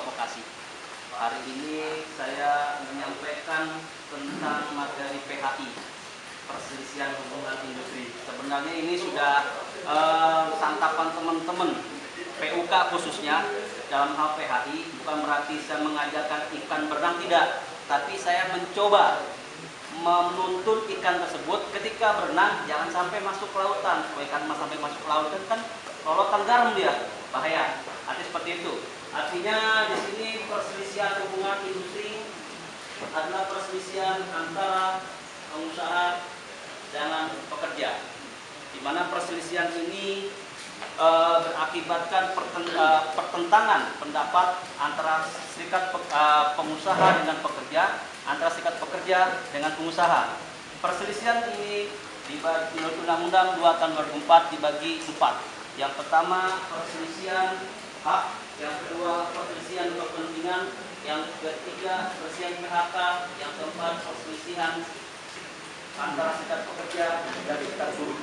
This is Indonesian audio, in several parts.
Bekasi. Hari ini saya menyampaikan tentang materi PHI, perselisihan hubungan industri. Sebenarnya ini sudah santapan teman-teman PUK khususnya dalam hal PHI. Bukan berarti saya mengajarkan ikan berenang, tidak, tapi saya mencoba menuntun ikan tersebut ketika berenang jangan sampai masuk ke lautan. Kalau ikan sampai masuk ke lautan kan lolotan garam dia, bahaya. Artinya seperti itu. Artinya di sini perselisihan hubungan industri adalah perselisihan antara pengusaha dengan pekerja, di mana perselisihan ini berakibatkan pertentangan pendapat antara serikat pengusaha dengan pekerja, antara serikat pekerja dengan pengusaha. Perselisihan ini menurut Undang-Undang 2 tahun 2004 dibagi 4. Yang pertama perselisihan hak, yang kedua perselisihan kepentingan, yang ketiga perselisihan PHK, yang keempat perselisihan antara serikat pekerja dan serikat buruh.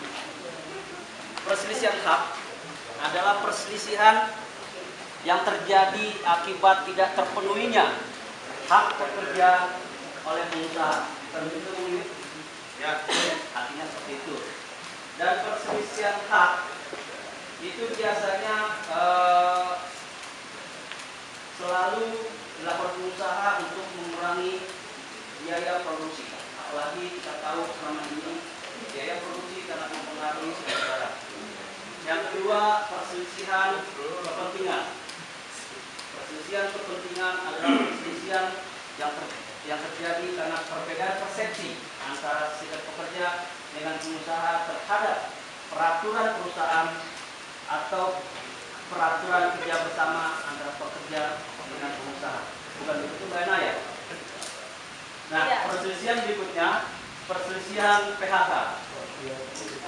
Perselisihan hak adalah perselisihan yang terjadi akibat tidak terpenuhinya hak pekerja oleh pengusaha. Ya, artinya seperti itu. Dan perselisihan hak itu biasanya selalu dilakukan pengusaha untuk mengurangi biaya produksi. Apalagi kita tahu selama ini biaya produksi sangat mempengaruhi saudara. Yang kedua, perselisihan kepentingan. Perselisihan kepentingan adalah perselisihan yang terjadi karena perbedaan persepsi antara serikat pekerja dengan pengusaha terhadap peraturan perusahaan atau peraturan kerja bersama antara pekerja dengan pengusaha. Bukan begitu, Mbak Ena, ya? Nah, perselisihan berikutnya, perselisihan PHK.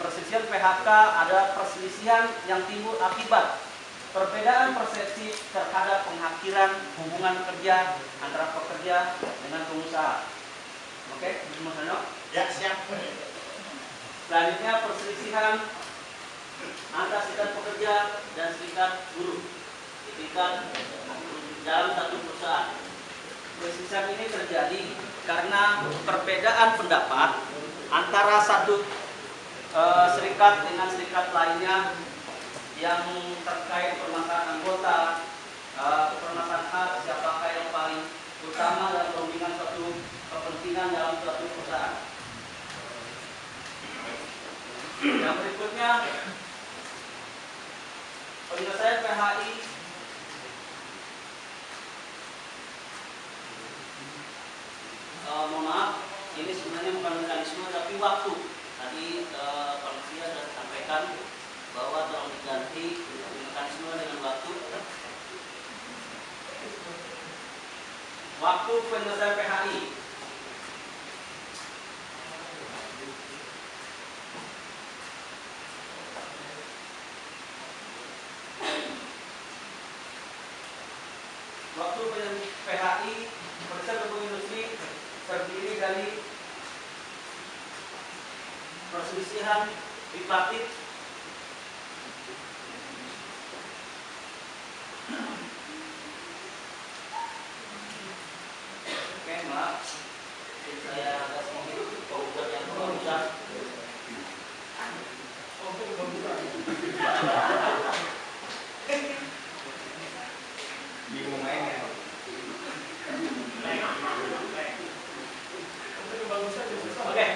Perselisihan PHK adalah perselisihan yang timbul akibat perbedaan persepsi terhadap pengakhiran hubungan kerja antara pekerja dengan pengusaha. Oke, Mas Hano? Ya, siap. Selanjutnya perselisihan antara serikat pekerja dan serikat buruh, serikat dalam satu perusahaan. Perselisihan ini terjadi karena perbedaan pendapat antara satu serikat dengan serikat lainnya yang terkait permasalahan anggota, permasalahan hak, siapakah yang paling utama dalam kepentingan suatu kepentingan dalam suatu perusahaan. Yang berikutnya, penyelesaian PHI mohon maaf, ini sebenarnya bukan mekanisme tapi waktu. Tadi panitia sudah sampaikan bahwa tolong diganti mekanisme dengan waktu. Waktu penyelesaian PHI. Waktu PHI perselisihan hubungan industri terdiri dari perselisihan bipartit, oke, maaf, saya agak sedikit penggugat yang berusaha. Bingung mainnya. Oke,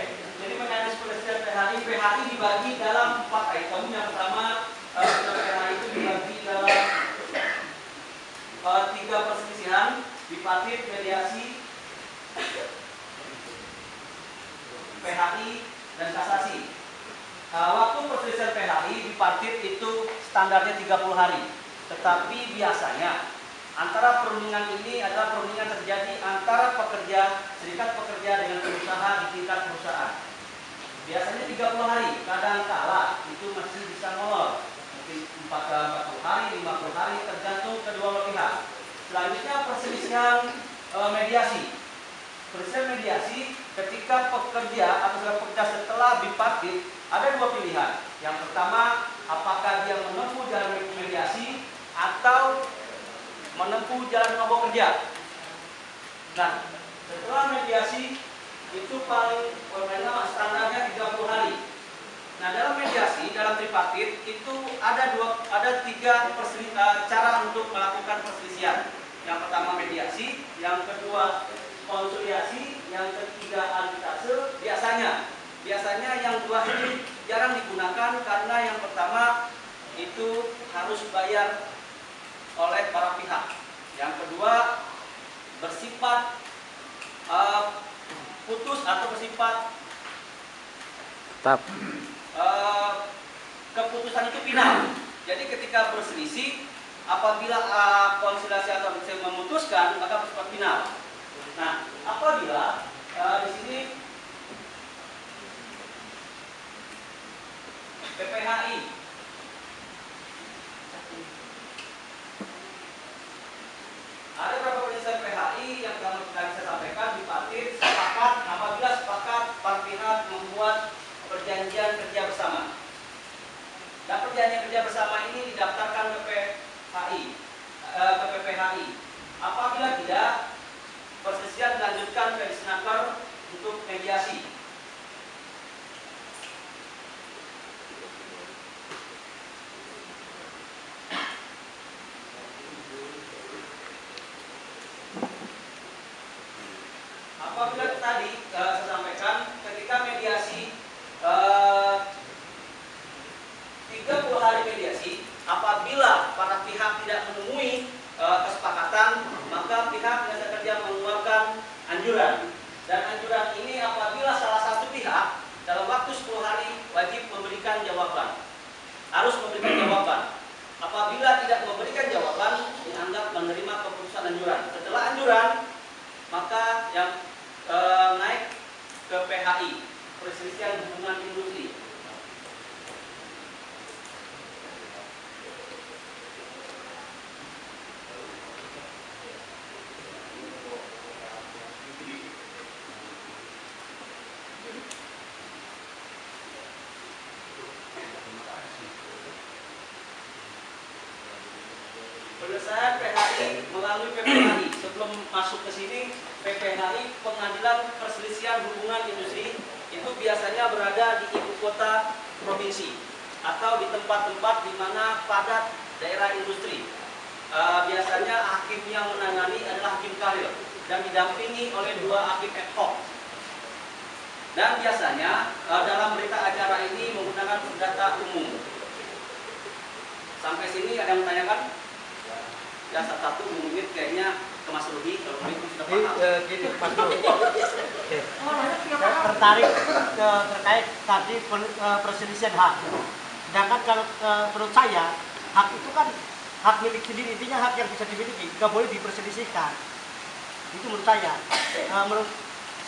jadi mekanisme perselisihan PHI dibagi dalam 4 item. Yang pertama, PHI itu dibagi dalam 3 perselisihan, bipartit, mediasi, PHI, dan kasasi. Waktu perselisihan PHI bipartit itu standarnya 30 hari. Tetapi biasanya antara perundingan ini adalah perundingan terjadi antara pekerja, serikat pekerja dengan pengusaha di tingkat perusahaan. Biasanya 30 hari, kadang-kala itu masih bisa molor. Mungkin 40 hari, 50 hari, tergantung kedua belah pihak. Selanjutnya perselisihan mediasi. Perselisihan mediasi ketika pekerja atau pekerja setelah bipartit ada 2 pilihan. Yang pertama, apakah dia menempuh jalan mediasi atau menempuh jalan mogok kerja. Nah, setelah mediasi itu paling standarnya 30 hari. Nah, dalam mediasi, dalam tripartit itu ada tiga cara untuk melakukan perselisihan. Yang pertama mediasi, yang kedua konsiliasi, yang ketiga arbitrase. Biasanya yang dua ini jarang digunakan karena yang pertama itu harus bayar oleh para pihak. Yang kedua bersifat putus atau bersifat tetap. Keputusan itu final. Jadi ketika berselisih, apabila konsiliasi atau memutuskan, maka bersifat final. Nah, apabila di sini PPHI ada beberapa penyelesaian PPHI yang tadi saya sampaikan di partit sepakat apabila sepakat para pihak membuat perjanjian kerja bersama. Dan perjanjian kerja bersama ini didaftarkan ke PPHI. Apabila tidak, perselisihan dilanjutkan ke Disnaker untuk mediasi. Apabila tadi saya sampaikan ketika mediasi 30 hari mediasi, apabila para pihak tidak menemui kesepakatan, maka pihak jasa kerja mengeluarkan anjuran. Dan anjuran ini apabila salah satu pihak dalam waktu 10 hari wajib memberikan jawaban. Harus memberikan jawaban. Apabila tidak memberikan jawaban, dianggap menerima keputusan anjuran. Setelah anjuran, maka yang naik ke PHI, perselisihan hubungan industri. Penyelesaian PHI melalui PPHI. Sebelum masuk ke sini, PPHI, Pengadilan Perselisihan Hubungan Industri, itu biasanya berada di ibu kota provinsi atau di tempat-tempat di mana padat daerah industri. Biasanya hakim yang menangani adalah hakim karir dan didampingi oleh 2 hakim ad hoc. Dan biasanya dalam berita acara ini menggunakan data umum. Sampai sini ada yang menanyakan? Ya, satu mungkin kayaknya ke Mas Rudy, kalau Rudy sudah paham. Gini, Mas Rudy. Tertarik terkait tadi perselisihan hak. Sedangkan kalau menurut saya, hak itu kan hak milik sendiri, intinya hak yang bisa dimiliki, nggak boleh diperselisihkan. Itu menurut saya. Menurut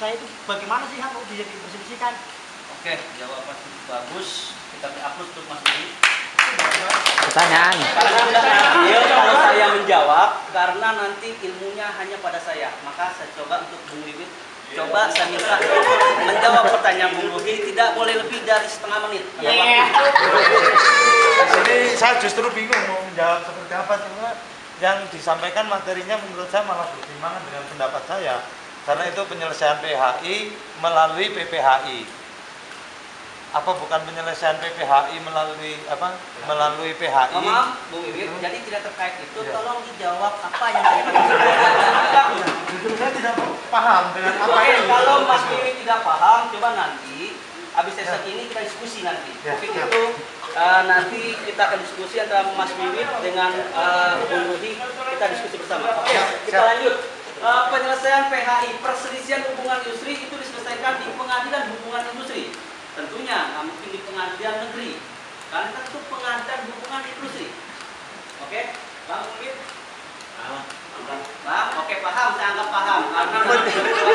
saya itu bagaimana sih hak bisa diperselisihkan? Oke, jawaban bagus. Kita upload untuk Mas Rudy. Pertanyaan. Kalau saya menjawab, karena nanti ilmunya hanya pada saya, maka saya coba untuk Bung Wiwit. Coba saya minta menjawab pertanyaan Bung Rudy, tidak boleh lebih dari setengah menit. Jadi saya justru bingung mau menjawab seperti apa, cuma yang disampaikan materinya menurut saya malah bertentangan dengan pendapat saya, karena itu penyelesaian PHI melalui PPHI. Apa bukan penyelesaian PPHI melalui apa? Melalui PHI? Maaf, Bung Wiwit, jadi tidak terkait itu. Tolong dijawab apa yang saya katakan. Justru saya tidak paham dengan apa ini. Kalau Mas Wiwit tidak paham, coba nanti habis sesi ini kita diskusi nanti. Mungkin itu nanti kita akan diskusi antara Mas Wiwit dengan Bung Rudy, kita diskusi bersama. Oke, kita lanjut. Penyelesaian PHI, perselisihan hubungan industri, itu diselesaikan di Pengadilan Hubungan Industri. Tentunya nggak mungkin di pengadilan negeri, karena itu pengadilan hubungan industri. Oke, Bang mungkin? Oke, paham, saya anggap paham. Karena